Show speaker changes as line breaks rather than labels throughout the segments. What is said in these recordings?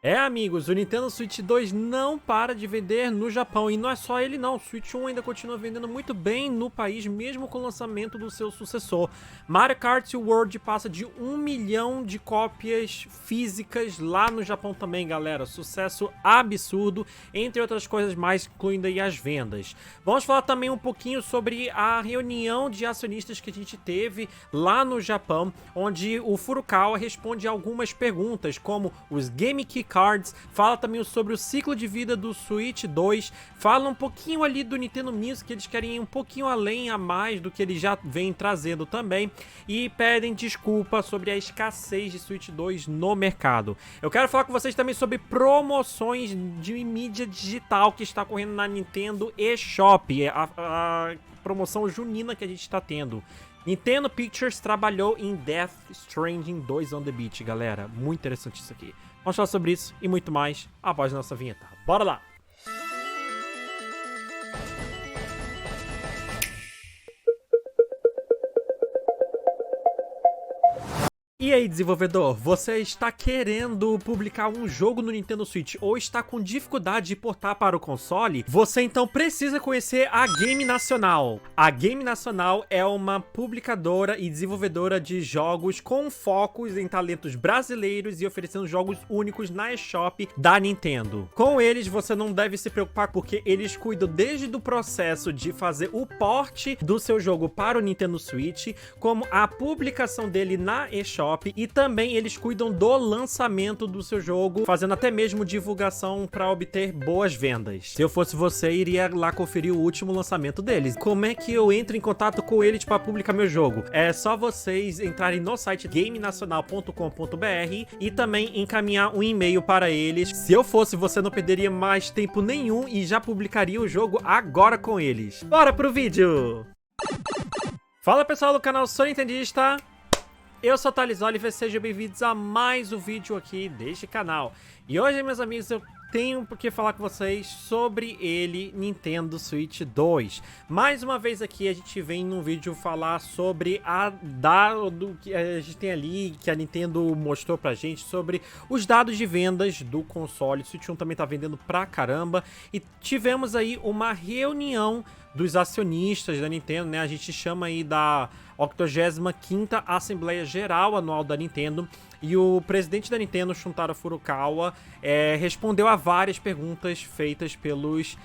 É, amigos, o Nintendo Switch 2 não para de vender no Japão. E não é só ele não, o Switch 1 ainda continua vendendo muito bem no país, mesmo com o lançamento do seu sucessor. Mario Kart World passa de 1 milhão de cópias físicas lá no Japão também, galera. Sucesso absurdo, entre outras coisas mais, incluindo aí as vendas. Vamos falar também um pouquinho sobre a reunião de acionistas que a gente teve lá no Japão, onde o Furukawa responde algumas perguntas, como os Game Key Cards, fala também sobre o ciclo de vida do Switch 2, fala um pouquinho ali do Nintendo Music, que eles querem ir um pouquinho além a mais do que eles já vêm trazendo também, e pedem desculpa sobre a escassez de Switch 2 no mercado. Eu quero falar com vocês também sobre promoções de mídia digital que está correndo na Nintendo eShop, a promoção junina que a gente está tendo. Nintendo Pictures trabalhou em Death Stranding 2 on the Beach, galera. Muito interessante isso aqui. Vamos falar sobre isso e muito mais após a nossa vinheta. Bora lá! E aí, desenvolvedor, você está querendo publicar um jogo no Nintendo Switch ou está com dificuldade de portar para o console? Você então precisa conhecer a Game Nacional. A Game Nacional é uma publicadora e desenvolvedora de jogos com focos em talentos brasileiros e oferecendo jogos únicos na eShop da Nintendo. Com eles, você não deve se preocupar porque eles cuidam desde o processo de fazer o port do seu jogo para o Nintendo Switch, como a publicação dele na eShop, e também eles cuidam do lançamento do seu jogo, fazendo até mesmo divulgação para obter boas vendas. Se eu fosse você, iria lá conferir o último lançamento deles. Como é que eu entro em contato com eles para publicar meu jogo? É só vocês entrarem no site gamenacional.com.br e também encaminhar um e-mail para eles. Se eu fosse você, não perderia mais tempo nenhum e já publicaria o jogo agora com eles. Bora pro vídeo! Fala pessoal do canal Sou Nintendista! Eu sou o Thales Oliver, sejam bem-vindos a mais um vídeo aqui deste canal. E hoje, meus amigos, eu tenho por que falar com vocês sobre ele, Nintendo Switch 2. Mais uma vez aqui a gente vem num vídeo falar sobre do que a gente tem ali, que a Nintendo mostrou pra gente, sobre os dados de vendas do console. O Switch 1 também tá vendendo pra caramba. E tivemos aí uma reunião dos acionistas da Nintendo, né? A gente chama aí da 85ª Assembleia Geral Anual da Nintendo, e o presidente da Nintendo, Shuntaro Furukawa, respondeu a várias perguntas feitas pelos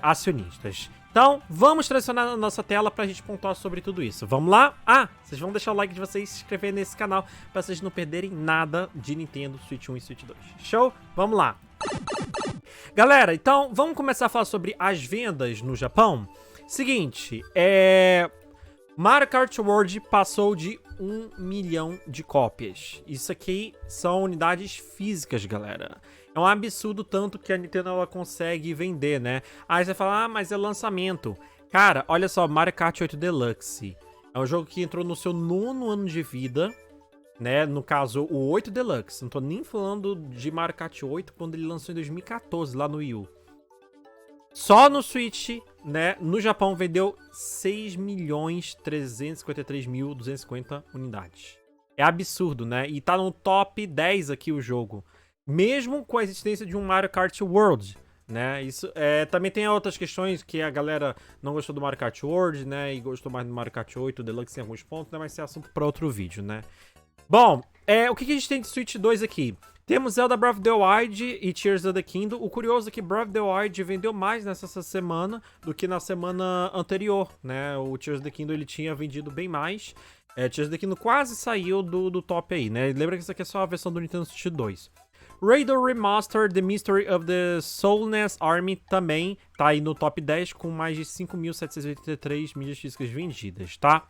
acionistas. Então, vamos transicionar na nossa tela pra gente pontuar sobre tudo isso. Vamos lá? Ah, vocês vão deixar o like de vocês, se inscrever nesse canal pra vocês não perderem nada de Nintendo Switch 1 e Switch 2. Show? Vamos lá! Galera, então, vamos começar a falar sobre as vendas no Japão? Seguinte, Mario Kart World passou de 1 milhão de cópias. Isso aqui são unidades físicas, galera. É um absurdo tanto que a Nintendo ela consegue vender, né? Aí você fala, ah, mas é lançamento. Cara, olha só, Mario Kart 8 Deluxe. É um jogo que entrou no seu 9º ano de vida, né? No caso, o 8 Deluxe. Não tô nem falando de Mario Kart 8 quando ele lançou em 2014, lá no Wii U. Só no Switch, né, no Japão, vendeu 6.353.250 unidades. É absurdo, né? E tá no top 10 aqui o jogo. Mesmo com a existência de um Mario Kart World, né? Isso também tem outras questões que a galera não gostou do Mario Kart World, né? E gostou mais do Mario Kart 8 Deluxe em alguns pontos, né? Mas esse é assunto para outro vídeo, né? Bom, o que a gente tem de Switch 2 aqui? Temos Zelda Breath of the Wild e Tears of the Kingdom. O curioso é que Breath of the Wild vendeu mais nessa semana do que na semana anterior, né? O Tears of the Kingdom ele tinha vendido bem mais. Tears of the Kingdom quase saiu do top aí, né? Lembra que isso aqui é só a versão do Nintendo Switch 2. Raiders Remaster The Mystery of the Soulness Army também tá aí no top 10 com mais de 5.783 mídias físicas vendidas, tá?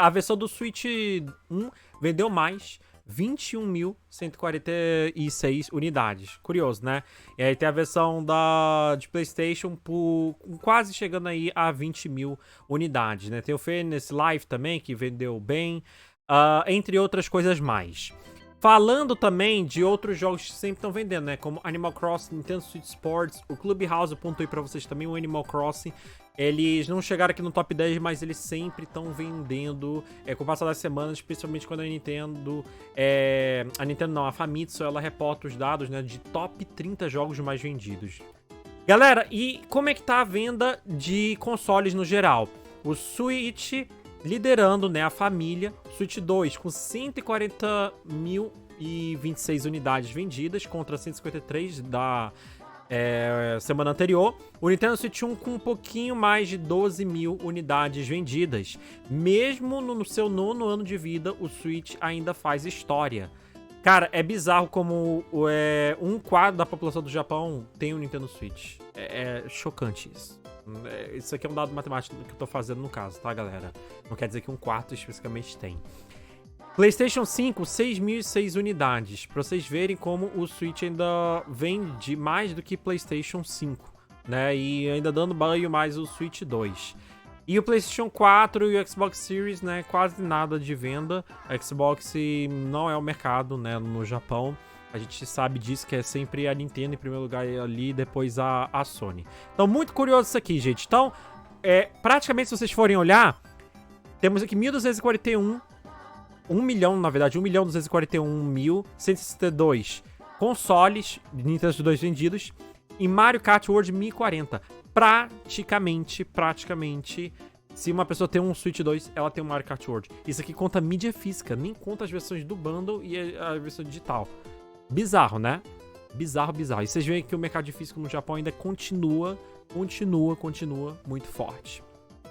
A versão do Switch 1 vendeu mais, 21.146 unidades. Curioso, né? E aí tem a versão de PlayStation quase chegando aí a 20 mil unidades, né? Tem o Phoenix Live também, que vendeu bem, entre outras coisas mais. Falando também de outros jogos que sempre estão vendendo, né? Como Animal Crossing, Nintendo Switch Sports, o Clubhouse, eu pontuei pra vocês também, o Animal Crossing. Eles não chegaram aqui no top 10, mas eles sempre estão vendendo com o passar das semanas, principalmente quando a Nintendo... a Nintendo não, a Famitsu, ela reporta os dados, né, de top 30 jogos mais vendidos. Galera, e como é que tá a venda de consoles no geral? O Switch liderando, né, a família. Switch 2 com 140.026 unidades vendidas contra 153 da semana anterior. O Nintendo Switch 1 com um pouquinho mais de 12 mil unidades vendidas. Mesmo no seu 9º ano de vida, o Switch ainda faz história. Cara, é bizarro como um quarto da população do Japão tem um Nintendo Switch. É chocante isso. Isso aqui é um dado matemático que eu tô fazendo no caso, tá, galera? Não quer dizer que um quarto especificamente tem. PlayStation 5, 6.006 unidades. Pra vocês verem como o Switch ainda vende mais do que PlayStation 5, né? E ainda dando banho mais o Switch 2. E o PlayStation 4 e o Xbox Series, né? Quase nada de venda. A Xbox não é o mercado, né? No Japão. A gente sabe disso, que é sempre a Nintendo em primeiro lugar ali, depois a Sony. Então, muito curioso isso aqui, gente. Então, praticamente, se vocês forem olhar, temos aqui 1.241... 1.241.162 consoles de Nintendo Switch 2 vendidos e Mario Kart World 1040. Praticamente, se uma pessoa tem um Switch 2, ela tem um Mario Kart World. Isso aqui conta mídia física, nem conta as versões do bundle e a versão digital. Bizarro, né? Bizarro. E vocês veem que o mercado de físico no Japão ainda continua muito forte.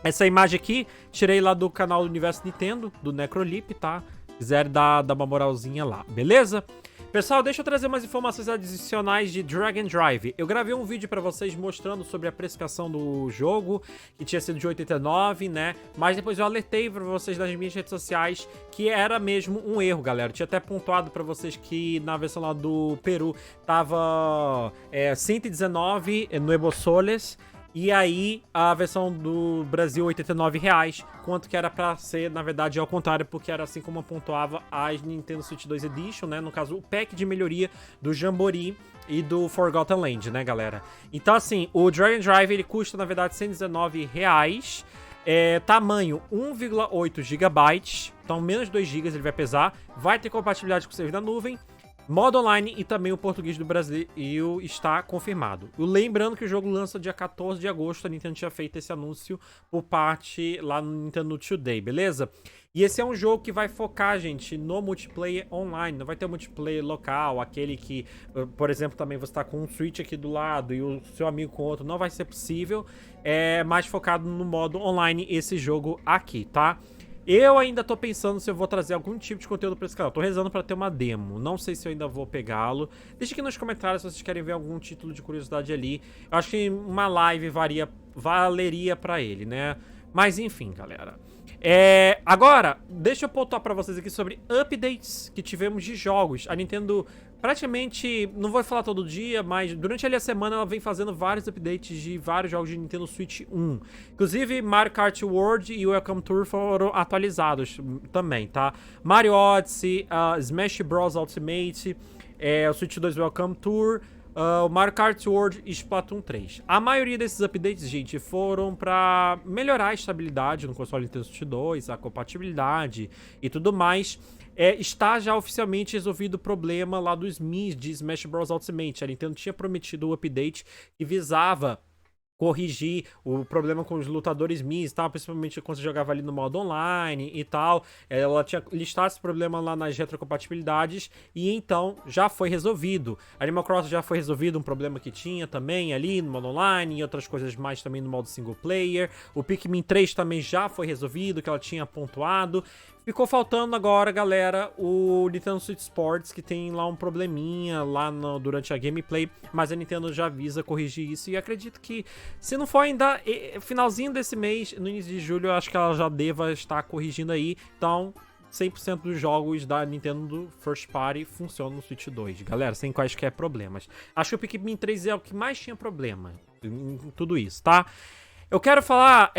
Essa imagem aqui, tirei lá do canal do Universo Nintendo, do Necrolip, tá? Quiser dar uma moralzinha lá, beleza? Pessoal, deixa eu trazer umas informações adicionais de Drag and Drive. Eu gravei um vídeo pra vocês mostrando sobre a precificação do jogo, que tinha sido de 89, né? Mas depois eu alertei pra vocês nas minhas redes sociais que era mesmo um erro, galera. Eu tinha até pontuado pra vocês que na versão lá do Peru tava 119 Nuevos Soles. E aí, a versão do Brasil, R$89, quanto que era pra ser, na verdade, ao contrário, porque era assim como pontuava as Nintendo Switch 2 Edition, né? No caso, o pack de melhoria do Jamboree e do Forgotten Land, né, galera? Então, assim, o Dragon Drive, ele custa, na verdade, R$119. Tamanho 1,8 GB, então menos de 2 GB ele vai pesar. Vai ter compatibilidade com o servidor da nuvem. Modo online e também o português do Brasil está confirmado. Lembrando que o jogo lança dia 14 de agosto, a Nintendo tinha feito esse anúncio por parte lá no Nintendo Today, beleza? E esse é um jogo que vai focar, gente, no multiplayer online. Não vai ter um multiplayer local, aquele que, por exemplo, também você está com um Switch aqui do lado e o seu amigo com outro. Não vai ser possível. É mais focado no modo online esse jogo aqui, tá? Eu ainda tô pensando se eu vou trazer algum tipo de conteúdo pra esse canal. Tô rezando pra ter uma demo. Não sei se eu ainda vou pegá-lo. Deixa aqui nos comentários se vocês querem ver algum título de curiosidade ali. Eu acho que uma live valeria pra ele, né? Mas enfim, galera. Agora, deixa eu pontuar pra vocês aqui sobre updates que tivemos de jogos. A Nintendo praticamente, não vou falar todo dia, mas durante ali a semana ela vem fazendo vários updates de vários jogos de Nintendo Switch 1. Inclusive, Mario Kart World e Welcome Tour foram atualizados também, tá? Mario Odyssey, Smash Bros Ultimate, o Switch 2 Welcome Tour, o Mario Kart World e Splatoon 3. A maioria desses updates, gente, foram pra melhorar a estabilidade no console Nintendo Switch 2, a compatibilidade e tudo mais. Está já oficialmente resolvido o problema lá dos Miis de Smash Bros Ultimate. A Nintendo tinha prometido o update que visava corrigir o problema com os lutadores Miis, tá? Principalmente quando você jogava ali no modo online e tal. Ela tinha listado esse problema lá nas retrocompatibilidades e então já foi resolvido. Animal Crossing já foi resolvido, um problema que tinha também ali no modo online e outras coisas mais também no modo single player. O Pikmin 3 também já foi resolvido, que ela tinha pontuado. Ficou faltando agora, galera, o Nintendo Switch Sports, que tem lá um probleminha lá durante a gameplay, mas a Nintendo já avisa corrigir isso e acredito que, se não for ainda finalzinho desse mês, no início de julho, eu acho que ela já deva estar corrigindo aí. Então, 100% dos jogos da Nintendo First Party funcionam no Switch 2, galera, sem quaisquer problemas. Acho que o Pikmin 3 é o que mais tinha problema em tudo isso, tá? Eu quero falar,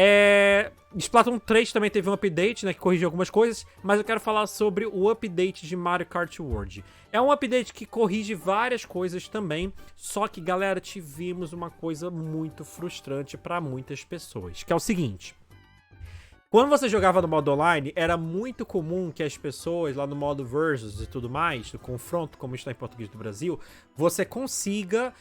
Splatoon 3 também teve um update, né, que corrigiu algumas coisas, mas eu quero falar sobre o update de Mario Kart World. É um update que corrige várias coisas também, só que, galera, tivemos uma coisa muito frustrante pra muitas pessoas, que é o seguinte. Quando você jogava no modo online, era muito comum que as pessoas lá no modo versus e tudo mais, do confronto, como está em português do Brasil, você consiga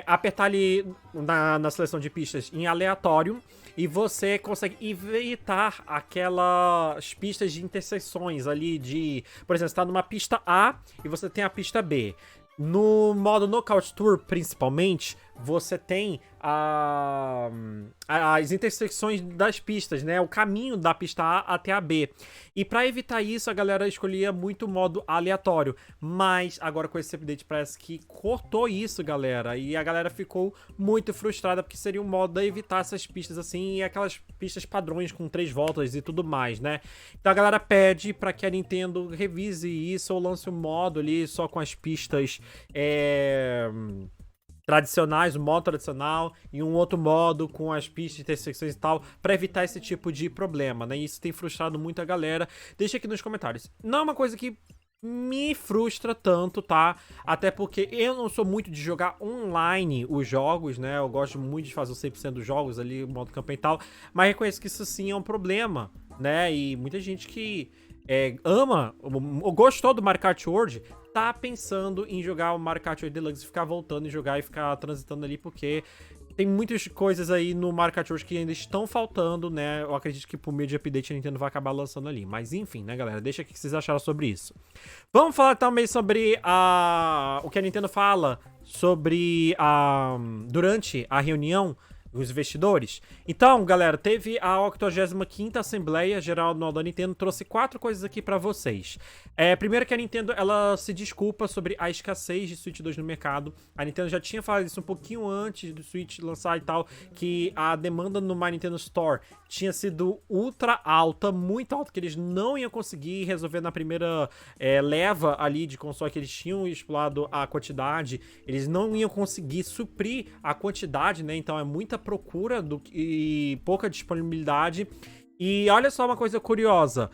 apertar ali na seleção de pistas em aleatório e você consegue evitar aquelas pistas de interseções ali de... Por exemplo, você está numa pista A e você tem a pista B. No modo Knockout Tour, principalmente, você tem as intersecções das pistas, né? O caminho da pista A até a B. E pra evitar isso, a galera escolhia muito o modo aleatório. Mas agora com esse update parece que cortou isso, galera. E a galera ficou muito frustrada, porque seria um modo de evitar essas pistas assim, e aquelas pistas padrões com 3 voltas e tudo mais, né? Então a galera pede pra que a Nintendo revise isso ou lance um modo ali só com as pistas tradicionais, um modo tradicional e um outro modo com as pistas de intersecções e tal, pra evitar esse tipo de problema, né? E isso tem frustrado muito a galera. Deixa aqui nos comentários. Não é uma coisa que me frustra tanto, tá? Até porque eu não sou muito de jogar online os jogos, né? Eu gosto muito de fazer o 100% dos jogos ali, o modo campanha e tal, mas reconheço que isso sim é um problema, né? E muita gente que ama ou gostou do Mario Kart World tá pensando em jogar o Mario Kart 8 Deluxe e ficar voltando e jogar e ficar transitando ali, porque tem muitas coisas aí no Mario Kart World que ainda estão faltando, né? Eu acredito que por meio de update a Nintendo vai acabar lançando ali. Mas enfim, né, galera? Deixa aqui o que vocês acharam sobre isso. Vamos falar também sobre o que a Nintendo fala sobre durante a reunião os investidores. Então, galera, teve a 85ª Assembleia Geral Anual da Nintendo, trouxe 4 coisas aqui pra vocês. Primeiro que a Nintendo, ela se desculpa sobre a escassez de Switch 2 no mercado. A Nintendo já tinha falado isso um pouquinho antes do Switch lançar e tal, que a demanda no My Nintendo Store tinha sido ultra alta, muito alta, que eles não iam conseguir resolver na primeira leva ali de console que eles tinham explorado a quantidade. Eles não iam conseguir suprir a quantidade, né? Então é muita procura e pouca disponibilidade. E olha só uma coisa curiosa,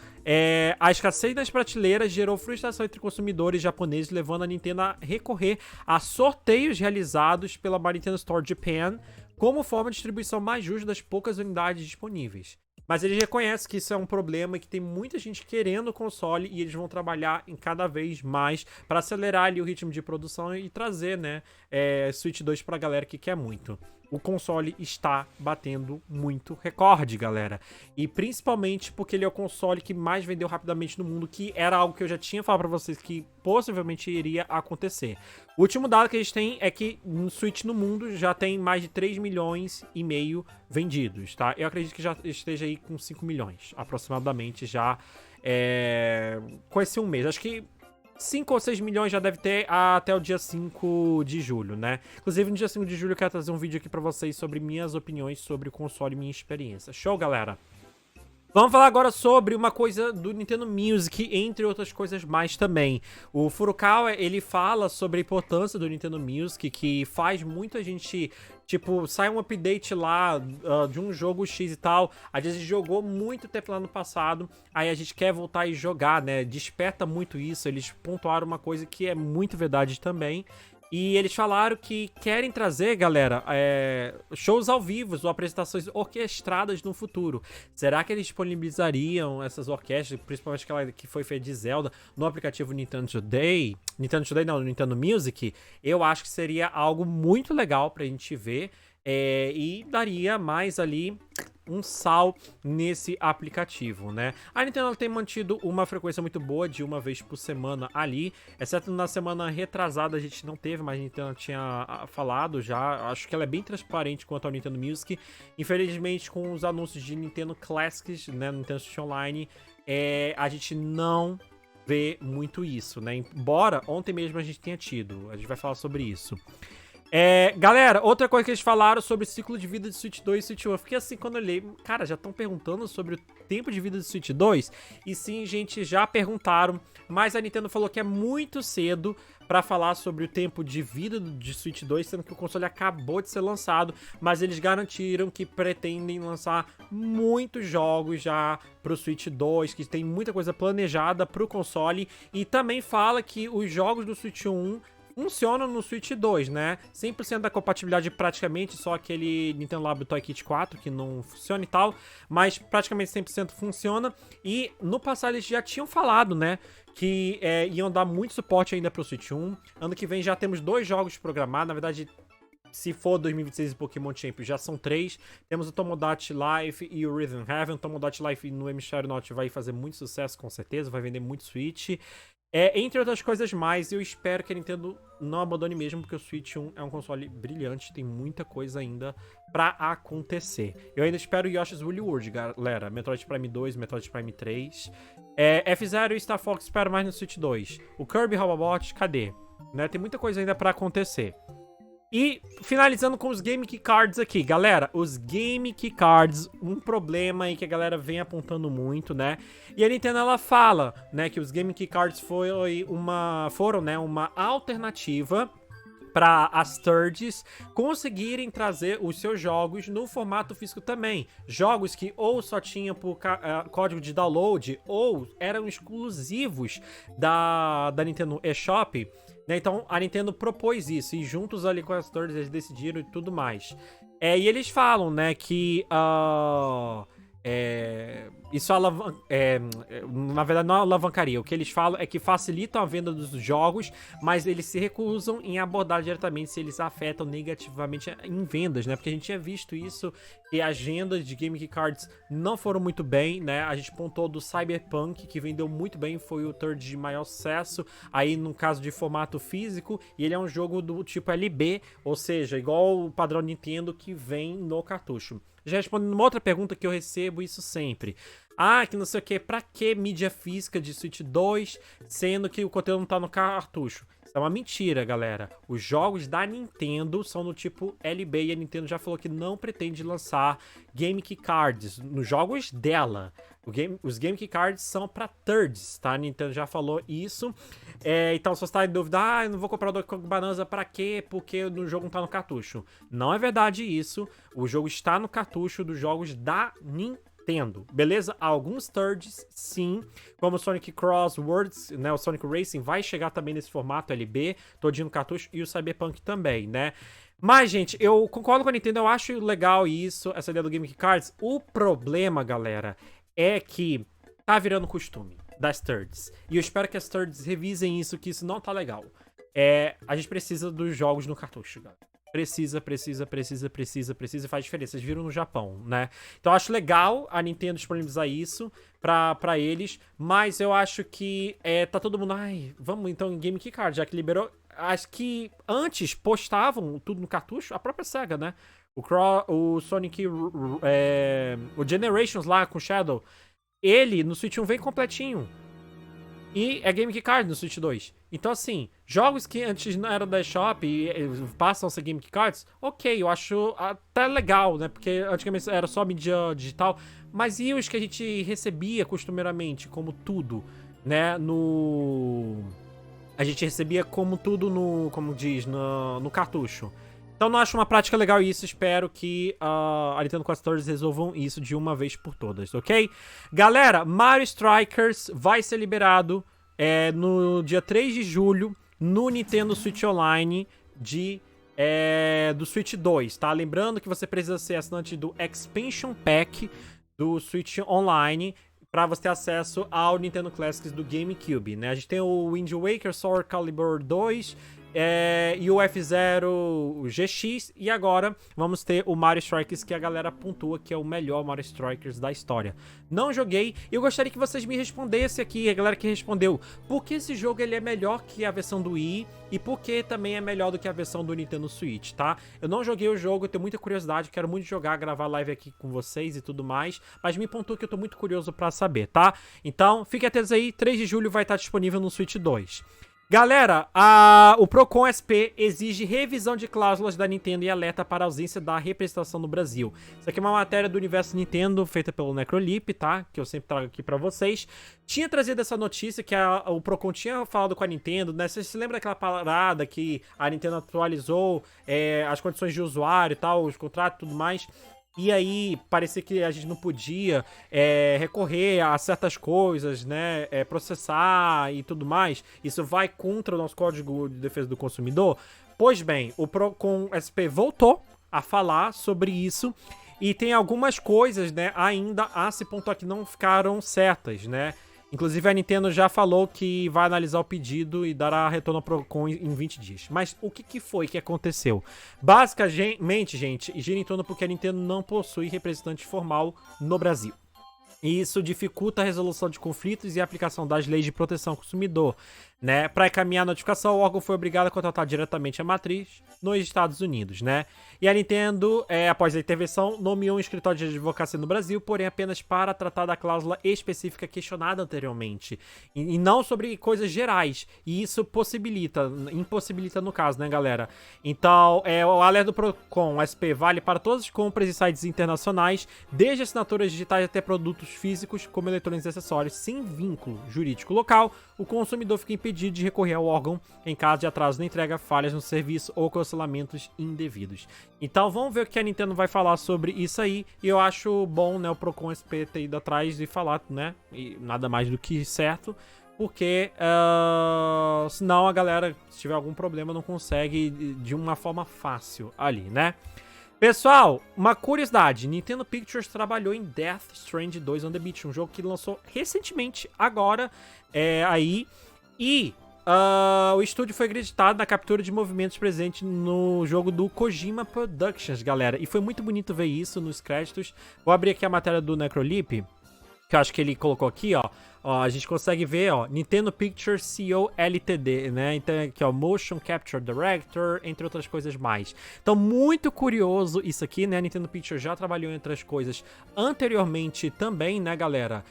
a escassez das prateleiras gerou frustração entre consumidores japoneses, levando a Nintendo a recorrer a sorteios realizados pela Nintendo Store Japan como forma de distribuição mais justa das poucas unidades disponíveis. Mas eles reconhecem que isso é um problema e que tem muita gente querendo o console e eles vão trabalhar em cada vez mais para acelerar ali o ritmo de produção e trazer, né, Switch 2 pra galera que quer muito. O console está batendo muito recorde, galera. E principalmente porque ele é o console que mais vendeu rapidamente no mundo, que era algo que eu já tinha falado pra vocês que possivelmente iria acontecer. O último dado que a gente tem é que no Switch no mundo já tem mais de 3,5 milhões vendidos, tá? Eu acredito que já esteja aí com 5 milhões, aproximadamente, já com esse um mês. Acho que 5 ou 6 milhões já deve ter até o dia 5 de julho, né? Inclusive, no dia 5 de julho eu quero trazer um vídeo aqui pra vocês sobre minhas opiniões sobre o console e minha experiência. Show, galera? Vamos falar agora sobre uma coisa do Nintendo Music, entre outras coisas mais também. O Furukawa, ele fala sobre a importância do Nintendo Music, que faz muita gente, tipo, sai um update lá de um jogo X e tal, às vezes jogou muito tempo lá no passado, aí a gente quer voltar e jogar, né? Desperta muito isso, eles pontuaram uma coisa que é muito verdade também. E eles falaram que querem trazer, galera, shows ao vivo ou apresentações orquestradas no futuro. Será que eles disponibilizariam essas orquestras, principalmente aquela que foi feita de Zelda, no aplicativo Nintendo Today? Nintendo Today não, Nintendo Music? Eu acho que seria algo muito legal pra gente ver e daria mais ali um sal nesse aplicativo, né? A Nintendo tem mantido uma frequência muito boa de uma vez por semana ali, exceto na semana retrasada a gente não teve, mas a Nintendo tinha falado já. Acho que ela é bem transparente quanto ao Nintendo Music. Infelizmente, com os anúncios de Nintendo Classics, né, Nintendo Switch Online, a gente não vê muito isso, né? Embora ontem mesmo a gente tenha tido, a gente vai falar sobre isso. Galera, outra coisa que eles falaram sobre o ciclo de vida de Switch 2 e Switch 1. Eu fiquei assim quando eu olhei. Cara, já estão perguntando sobre o tempo de vida de Switch 2? E sim, gente, já perguntaram. Mas a Nintendo falou que é muito cedo pra falar sobre o tempo de vida de Switch 2, sendo que o console acabou de ser lançado. Mas eles garantiram que pretendem lançar muitos jogos já pro Switch 2, que tem muita coisa planejada pro console. E também fala que os jogos do Switch 1 funciona no Switch 2, né? 100% da compatibilidade praticamente, só aquele Nintendo Labo Toy Kit 4 que não funciona e tal, mas praticamente 100% funciona. E no passado eles já tinham falado, né, que iam dar muito suporte ainda pro Switch 1. Ano que vem já temos 2 jogos programados, na verdade, se for 2026 e Pokémon Champion, já são 3. Temos o Tomodachi Life e o Rhythm Heaven. O Tomodachi Life no Hemisfério Norte vai fazer muito sucesso, com certeza, vai vender muito Switch. Entre outras coisas mais, eu espero que a Nintendo não abandone mesmo, porque o Switch 1 é um console brilhante, tem muita coisa ainda pra acontecer. Eu ainda espero Yoshi's Woolly World, galera. Metroid Prime 2, Metroid Prime 3. F-Zero e Star Fox espero mais no Switch 2. O Kirby Robobot, cadê? Né, tem muita coisa ainda pra acontecer. E finalizando com os Game Key Cards aqui, galera, os Game Key Cards, um problema aí que a galera vem apontando muito, né? E a Nintendo, ela fala, né, que os Game Key Cards foram, né, uma alternativa para as thirds conseguirem trazer os seus jogos no formato físico também. Jogos que ou só tinham por código de download ou eram exclusivos da Nintendo eShop, né? Então a Nintendo propôs isso e juntos ali com as thirds eles decidiram e tudo mais. E eles falam, né, que isso na verdade não alavancaria. O que eles falam é que facilitam a venda dos jogos, mas eles se recusam em abordar diretamente se eles afetam negativamente em vendas, né? Porque a gente tinha visto isso e agendas de Game Key Cards não foram muito bem, né? A gente pontou do Cyberpunk, que vendeu muito bem, foi o third de maior sucesso, aí no caso de formato físico, e ele é um jogo do tipo LB, ou seja, igual o padrão Nintendo que vem no cartucho. Já respondendo uma outra pergunta que eu recebo isso sempre. Que não sei o que, pra que mídia física de Switch 2, sendo que o conteúdo não tá no cartucho? Isso é uma mentira, galera. Os jogos da Nintendo são no tipo LB e a Nintendo já falou que não pretende lançar Game Key Cards nos jogos dela. Os Game Key Cards são pra thirds, tá? A Nintendo já falou isso. Então, se você tá em dúvida, eu não vou comprar o Donkey Kong Bonanza pra quê? Porque o jogo não tá no cartucho. Não é verdade isso. O jogo está no cartucho dos jogos da Nintendo, beleza? Alguns thirds, sim, como o Sonic Cross Worlds, né? O Sonic Racing vai chegar também nesse formato LB, todinho no cartucho, e o Cyberpunk também, né? Mas, gente, eu concordo com a Nintendo, eu acho legal isso, essa ideia do Game Key Cards. O problema, galera, é que tá virando costume das thirds. E eu espero que as thirds revisem isso, que isso não tá legal. A gente precisa dos jogos no cartucho, galera. Precisa, e faz diferença. Vocês viram no Japão, né? Então eu acho legal a Nintendo disponibilizar isso pra eles, mas eu acho que tá todo mundo, vamos então em Game Key Card, já que liberou. Acho que antes postavam tudo no cartucho, a própria SEGA, né? O Sonic, o Generations lá com Shadow, ele no Switch 1 vem completinho. E é Game Key Card no Switch 2. Então, assim, jogos que antes não eram da eShop e passam a ser Game Key Cards, ok, eu acho até legal, né? Porque antigamente era só mídia digital. Mas e os que a gente recebia costumeiramente, como tudo, né? A gente recebia como tudo no cartucho. Então não acho uma prática legal isso, espero que a Nintendo com as thirds resolvam isso de uma vez por todas, ok? Galera, Mario Strikers vai ser liberado no dia 3 de julho no Nintendo Switch Online do Switch 2, tá? Lembrando que você precisa ser assinante do Expansion Pack do Switch Online para você ter acesso ao Nintendo Classics do GameCube, né? A gente tem o Wind Waker, Soul Calibur 2... e o F-Zero GX, e agora vamos ter o Mario Strikers, que a galera pontua que é o melhor Mario Strikers da história. Não joguei, e eu gostaria que vocês me respondessem aqui, a galera que respondeu, por que esse jogo ele é melhor que a versão do Wii, e por que também é melhor do que a versão do Nintendo Switch, tá? Eu não joguei o jogo, eu tenho muita curiosidade, quero muito jogar, gravar live aqui com vocês e tudo mais, mas me pontua que eu tô muito curioso pra saber, tá? Então, fiquem atentos aí, 3 de julho vai estar disponível no Switch 2. Galera, o Procon SP exige revisão de cláusulas da Nintendo e alerta para a ausência da representação no Brasil. Isso aqui é uma matéria do Universo Nintendo, feita pelo Necrolip, tá? Que eu sempre trago aqui pra vocês. Tinha trazido essa notícia que o Procon tinha falado com a Nintendo, né? Você se lembra daquela parada que a Nintendo atualizou as condições de usuário e tal, os contratos e tudo mais? E aí, parecia que a gente não podia recorrer a certas coisas, né? Processar e tudo mais. Isso vai contra o nosso Código de Defesa do Consumidor. Pois bem, o Procon SP voltou a falar sobre isso. E tem algumas coisas, né, ainda a se pontuar que não ficaram certas, né? Inclusive, a Nintendo já falou que vai analisar o pedido e dará retorno ao Procon em 20 dias. Mas o que foi que aconteceu? Basicamente, gente, gira em torno porque a Nintendo não possui representante formal no Brasil. E isso dificulta a resolução de conflitos e a aplicação das leis de proteção ao consumidor, né? Para encaminhar a notificação, o órgão foi obrigado a contratar diretamente a matriz nos Estados Unidos, né? E a Nintendo, após a intervenção, nomeou um escritório de advocacia no Brasil, porém apenas para tratar da cláusula específica questionada anteriormente, e não sobre coisas gerais. E isso impossibilita no caso, né, galera? Então, o alerta do Procon SP vale para todas as compras e sites internacionais, desde assinaturas digitais até produtos físicos, como eletrônicos e acessórios, sem vínculo jurídico local. O consumidor fica impedido de recorrer ao órgão em caso de atraso na entrega, falhas no serviço ou cancelamentos indevidos. Então vamos ver o que a Nintendo vai falar sobre isso aí. E eu acho bom, né, o Procon SP ter ido atrás e falar, né, e nada mais do que certo. Porque senão a galera, se tiver algum problema, não consegue de uma forma fácil ali, né? Pessoal, uma curiosidade, Nintendo Pictures trabalhou em Death Stranding 2 on the Beach, um jogo que lançou recentemente, agora, aí, e o estúdio foi acreditado na captura de movimentos presentes no jogo do Kojima Productions, galera, e foi muito bonito ver isso nos créditos. Vou abrir aqui a matéria do Necrolip, que eu acho que ele colocou aqui, ó. Ó, a gente consegue ver, ó, Nintendo Pictures CO Ltd, né? Então aqui, ó, Motion Capture Director, entre outras coisas mais. Então, muito curioso isso aqui, né? A Nintendo Pictures já trabalhou em outras coisas anteriormente também, né, galera?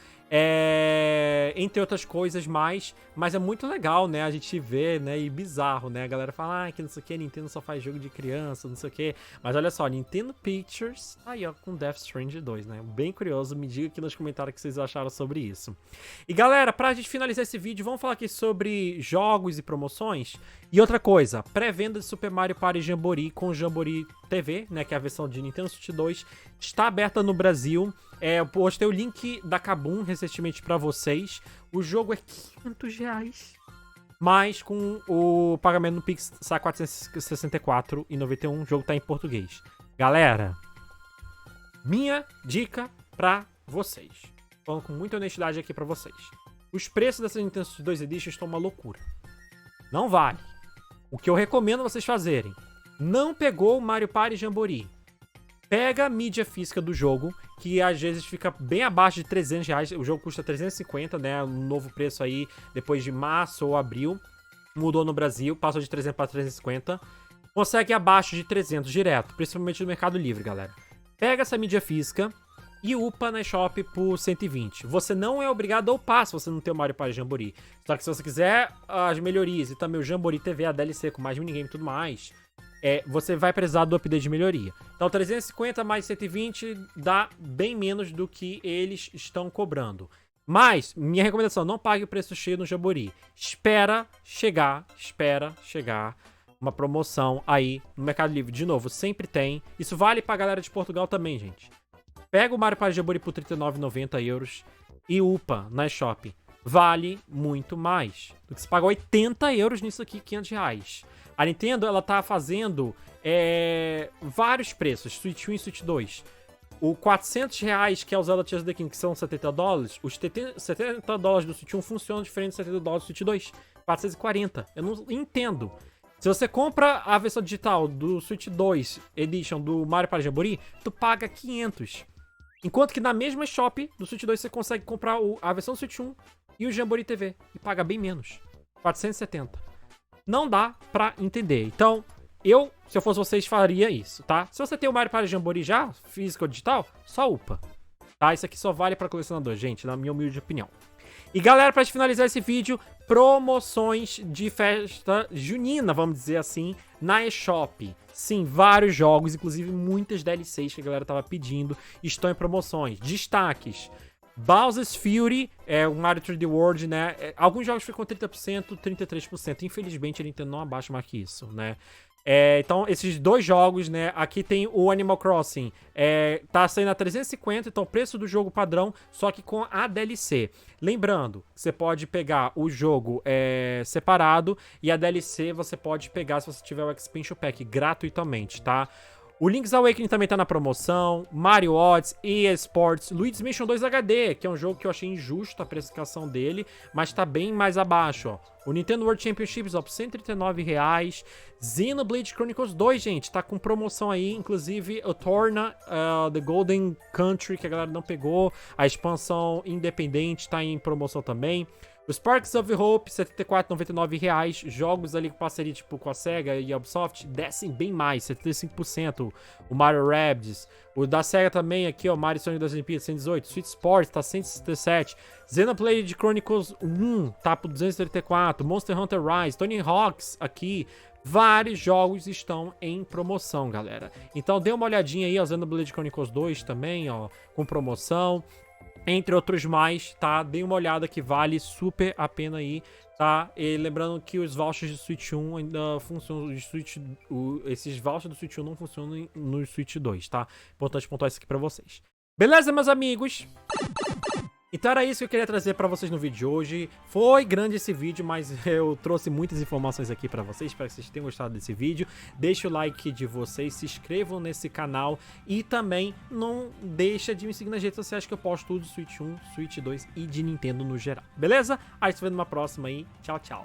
Entre outras coisas mais, mas é muito legal, né, a gente vê, né, e bizarro, né, a galera fala, que não sei o que, Nintendo só faz jogo de criança, não sei o que, mas olha só, Nintendo Pictures, aí ó, com Death Stranding 2, né, bem curioso, me diga aqui nos comentários o que vocês acharam sobre isso. E galera, pra gente finalizar esse vídeo, vamos falar aqui sobre jogos e promoções, e outra coisa, pré-venda de Super Mario Party Jamboree com Jamboree TV, né, que é a versão de Nintendo Switch 2, está aberta no Brasil. Eu postei o link da Kabum recentemente pra vocês. O jogo é R$500, mas com o pagamento no Pix sai R$464,91. O jogo tá em português. Galera, minha dica pra vocês, falando com muita honestidade aqui pra vocês, os preços dessa Nintendo Switch 2 Edition estão uma loucura. Não vale. O que eu recomendo vocês fazerem: não pegou o Mario Party Jamboree, pega a mídia física do jogo, que às vezes fica bem abaixo de R$300. O jogo custa 350, né? Um novo preço aí, depois de março ou abril. Mudou no Brasil, passou de 300 para 350. Consegue abaixo de 300 direto, principalmente no Mercado Livre, galera. Pega essa mídia física e upa na eShop por 120. Você não é obrigado a upar se você não tem o Mario Party Jamboree. Só que se você quiser as melhorias e também o Jamboree TV, a DLC com mais minigame e tudo mais, você vai precisar do update de melhoria. Então 350 mais 120 dá bem menos do que eles estão cobrando. Mas, minha recomendação, não pague o preço cheio no Jamboree. Espera chegar uma promoção aí no Mercado Livre. De novo, sempre tem. Isso vale pra galera de Portugal também, gente. Pega o Mario Party Jamboree por €39,90 e upa na eShop. Vale muito mais do que você pagar €80 nisso aqui, R$500. A Nintendo, ela tá fazendo vários preços, Switch 1 e Switch 2. O R$400, que é o Zelda Tears of the Kingdom, que são $70, os $70 do Switch 1 funcionam diferente dos $70 do Switch 2. 440. Eu não entendo. Se você compra a versão digital do Switch 2 Edition do Mario Party Jamboree, tu paga 500. Enquanto que na mesma shop do Switch 2 você consegue comprar a versão do Switch 1 e o Jamboree TV e paga bem menos. 470. Não dá pra entender. Então, se eu fosse vocês, faria isso, tá? Se você tem o Mario Party Jamboree já, físico ou digital, só upa. Tá? Isso aqui só vale pra colecionador, gente, na minha humilde opinião. E galera, pra finalizar esse vídeo, promoções de festa junina, vamos dizer assim, na eShop. Sim, vários jogos, inclusive muitas DLCs que a galera tava pedindo, estão em promoções. Destaques: Bowser's Fury, o Mario 3D World, né? Alguns jogos ficam 30%, 33%. Infelizmente, a Nintendo não abaixa mais que isso, né? Então, esses dois jogos, né? Aqui tem o Animal Crossing. Tá saindo a 350, então o preço do jogo padrão, só que com a DLC. Lembrando, você pode pegar o jogo separado e a DLC você pode pegar se você tiver o Expansion Pack gratuitamente, tá? O Link's Awakening também tá na promoção, Mario Odyssey, EA Sports, Luigi's Mansion 2 HD, que é um jogo que eu achei injusto a precificação dele, mas tá bem mais abaixo, ó. O Nintendo World Championships, ó, por R$ 139,00. Xenoblade Chronicles 2, gente, tá com promoção aí, inclusive o Torna, The Golden Country, que a galera não pegou, a expansão independente tá em promoção também. Os Sparks of Hope, R$ 74,99. Jogos ali com parceria tipo com a SEGA e a Ubisoft descem bem mais, 75%. O Mario Rabbids. O da SEGA também aqui, ó, Mario Sonic das Olimpíadas, 118. Sweet Sports tá 167. Xenoblade Chronicles 1 tá por 234. Monster Hunter Rise, Tony Hawk's aqui. Vários jogos estão em promoção, galera. Então dê uma olhadinha aí, ó, Xenoblade Chronicles 2 também, ó, com promoção. Entre outros mais, tá? Dê uma olhada que vale super a pena aí, tá? E lembrando que os vouchers de Switch 1 ainda funcionam, esses vouchers do Switch 1 não funcionam no Switch 2, tá? Importante pontuar isso aqui pra vocês. Beleza, meus amigos? Então era isso que eu queria trazer pra vocês no vídeo de hoje. Foi grande esse vídeo, mas eu trouxe muitas informações aqui pra vocês. Espero que vocês tenham gostado desse vídeo. Deixe o like de vocês, se inscrevam nesse canal e também não deixa de me seguir nas redes sociais que eu posto tudo do Switch 1, Switch 2 e de Nintendo no geral. Beleza? A gente se vê numa próxima aí. Tchau, tchau.